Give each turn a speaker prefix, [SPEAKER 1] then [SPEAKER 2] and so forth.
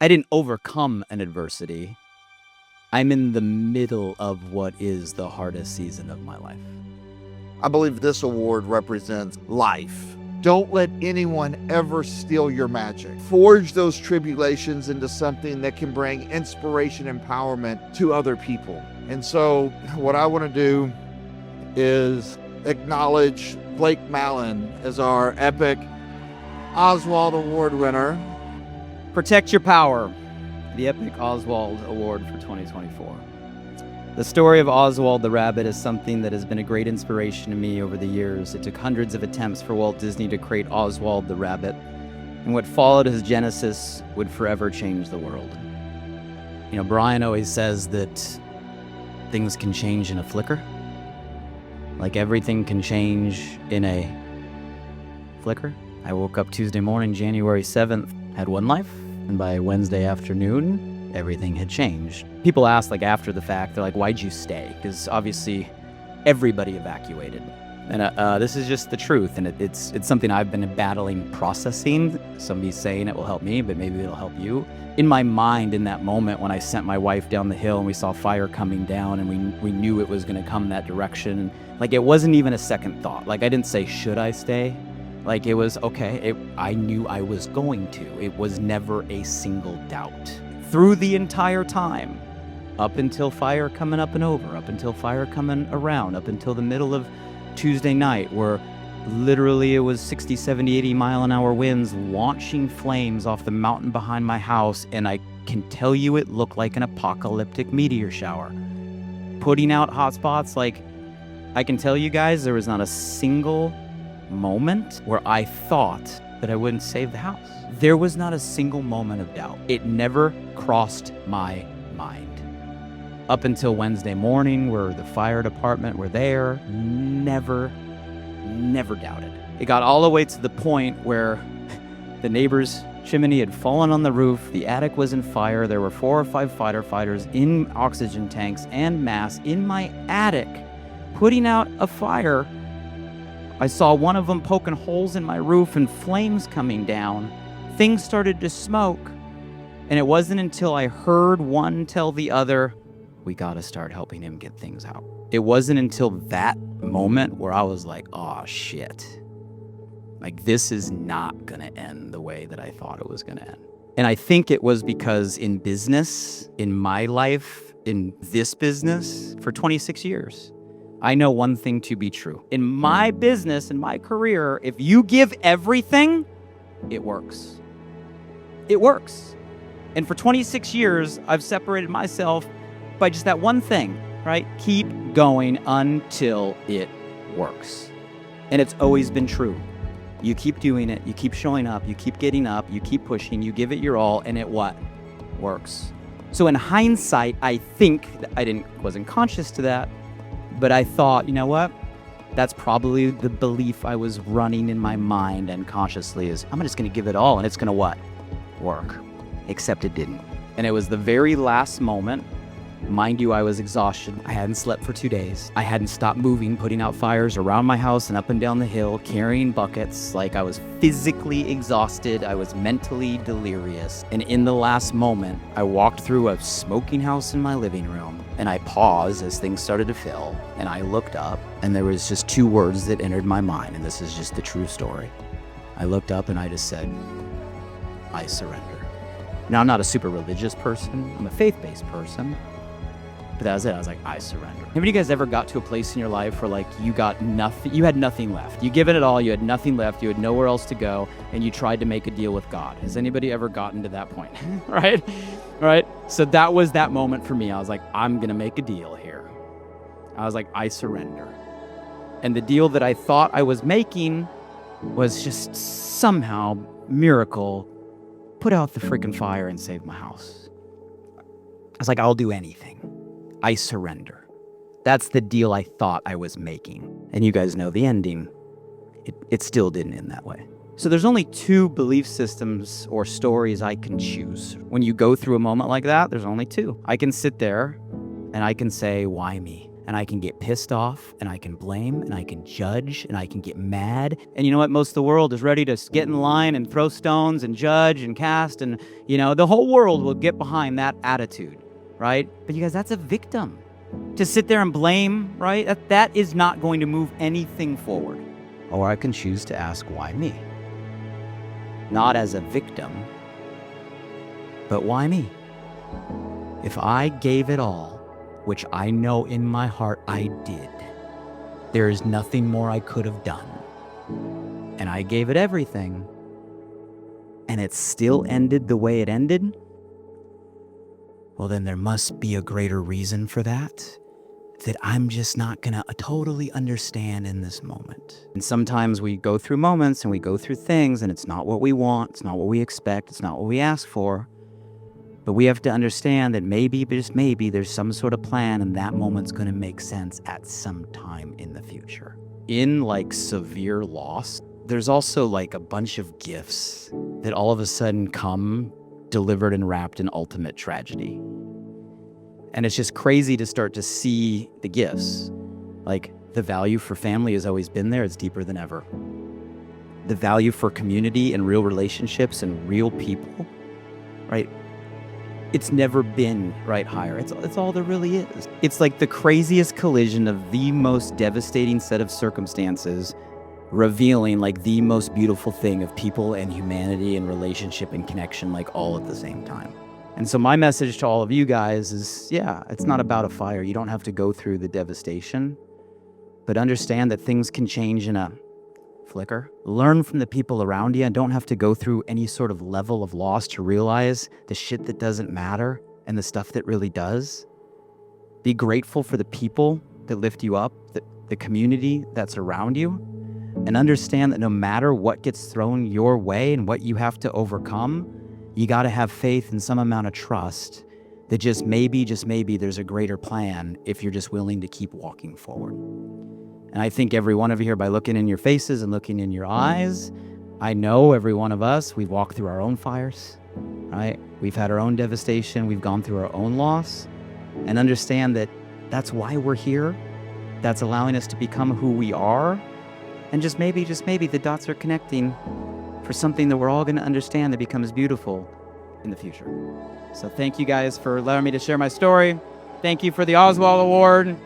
[SPEAKER 1] I didn't overcome an adversity. I'm in the middle of what is the hardest season of my life.
[SPEAKER 2] I believe this award represents life. Don't let anyone ever steal your magic. Forge those tribulations into something that can bring inspiration, empowerment to other people. And so what I want to do is acknowledge Blake Mallon as our epic Oswald Award winner.
[SPEAKER 1] Protect Your Power, the epic Oswald Award for 2024. The story of Oswald the Rabbit is something that has been a great inspiration to me over the years. It took hundreds of attempts for Walt Disney to create Oswald the Rabbit, and what followed his genesis would forever change the world. You know, Brian always says that things can change in a flicker. Like everything can change in a flicker. I woke up Tuesday morning, January 7th, had one life, and by Wednesday afternoon, everything had changed. People ask, like, after the fact, they're like, why'd you stay? Because obviously everybody evacuated. And this is just the truth, and it's something I've been battling, processing. Somebody's saying it will help me, but maybe it'll help you. In my mind, in that moment when I sent my wife down the hill and we saw fire coming down and we knew it was going to come that direction, like, it wasn't even a second thought. Like, I didn't say, should I stay? Like, it was, okay, I knew I was going to. It was never a single doubt. Through the entire time, up until fire coming up and over, up until fire coming around, up until the middle of Tuesday night, where literally it was 60, 70, 80 mile an hour winds launching flames off the mountain behind my house, and I can tell you it looked like an apocalyptic meteor shower. Putting out hot spots, like, I can tell you guys there was not a single moment where I thought that I wouldn't save the house. There was not a single moment of doubt. It never crossed my mind. Up until Wednesday morning, where the fire department were there, never doubted. It got all the way to the point where the neighbor's chimney had fallen on the roof, the attic was in fire, there were 4 or 5 firefighters in oxygen tanks and masks in my attic putting out a fire. I saw one of them poking holes in my roof and flames coming down. Things started to smoke. And it wasn't until I heard one tell the other, we gotta start helping him get things out. It wasn't until that moment where I was like, oh shit. Like, this is not gonna end the way that I thought it was gonna end. And I think it was because in business, in my life, in this business, for 26 years, I know one thing to be true. In my business, in my career, if you give everything, it works. It works. And for 26 years, I've separated myself by just that one thing, right? Keep going until it works. And it's always been true. You keep doing it, you keep showing up, you keep getting up, you keep pushing, you give it your all, and it what? Works. So in hindsight, I think I wasn't conscious to that, but I thought, you know what? That's probably the belief I was running in my mind unconsciously is, I'm just going to give it all and it's going to what? Work. Except it didn't. And it was the very last moment. Mind you, I was exhausted. I hadn't slept for 2 days. I hadn't stopped moving, putting out fires around my house and up and down the hill, carrying buckets. Like, I was physically exhausted. I was mentally delirious. And in the last moment, I walked through a smoking house in my living room, and I paused as things started to fill, and I looked up, and there was just 2 words that entered my mind, and this is just the true story. I looked up and I just said, I surrender. Now, I'm not a super religious person. I'm a faith-based person. But that was it. I was like, I surrender. Have you guys ever got to a place in your life where, like, you got nothing, you had nothing left? You given it all, you had nothing left, you had nowhere else to go, and you tried to make a deal with God. Has anybody ever gotten to that point? Right? Right? So that was that moment for me. I was like, I'm going to make a deal here. I was like, I surrender. And the deal that I thought I was making was just somehow, miracle, put out the freaking fire and save my house. I was like, I'll do anything. I surrender. That's the deal I thought I was making. And you guys know the ending. It still didn't end that way. So there's only 2 belief systems or stories I can choose. When you go through a moment like that, there's only 2. I can sit there and I can say, why me? and I can get pissed off, and I can blame, and I can judge, and I can get mad. And you know what? Most of the world is ready to get in line and throw stones and judge and cast, and, the whole world will get behind that attitude, right? But you guys, that's a victim. To sit there and blame, right? That is not going to move anything forward. Or I can choose to ask, why me? Not as a victim, but why me? If I gave it all, which I know in my heart I did, there is nothing more I could have done. And I gave it everything, and it still ended the way it ended, well, then there must be a greater reason for that I'm just not gonna totally understand in this moment. And sometimes we go through moments and we go through things, and it's not what we want, it's not what we expect, it's not what we ask for. But we have to understand that maybe, just maybe, there's some sort of plan, and that moment's gonna make sense at some time in the future. In severe loss, there's also a bunch of gifts that all of a sudden come delivered and wrapped in ultimate tragedy. And it's just crazy to start to see the gifts. The value for family has always been there. It's deeper than ever. The value for community and real relationships and real people, right? It's never been higher. It's all there really is. It's the craziest collision of the most devastating set of circumstances, revealing the most beautiful thing of people and humanity and relationship and connection, all at the same time. And so my message to all of you guys is, it's not about a fire. You don't have to go through the devastation, but understand that things can change in a flicker. Learn from the people around you, and don't have to go through any sort of level of loss to realize the shit that doesn't matter and the stuff that really does. Be grateful for the people that lift you up, the community that's around you, and understand that no matter what gets thrown your way and what you have to overcome, you got to have faith and some amount of trust that just maybe there's a greater plan if you're just willing to keep walking forward. And I think every one of you here, by looking in your faces and looking in your eyes, I know every one of us, we've walked through our own fires, right? We've had our own devastation. We've gone through our own loss, and understand that that's why we're here. That's allowing us to become who we are. And just maybe the dots are connecting for something that we're all going to understand that becomes beautiful in the future. So thank you guys for allowing me to share my story. Thank you for the Oswald Award.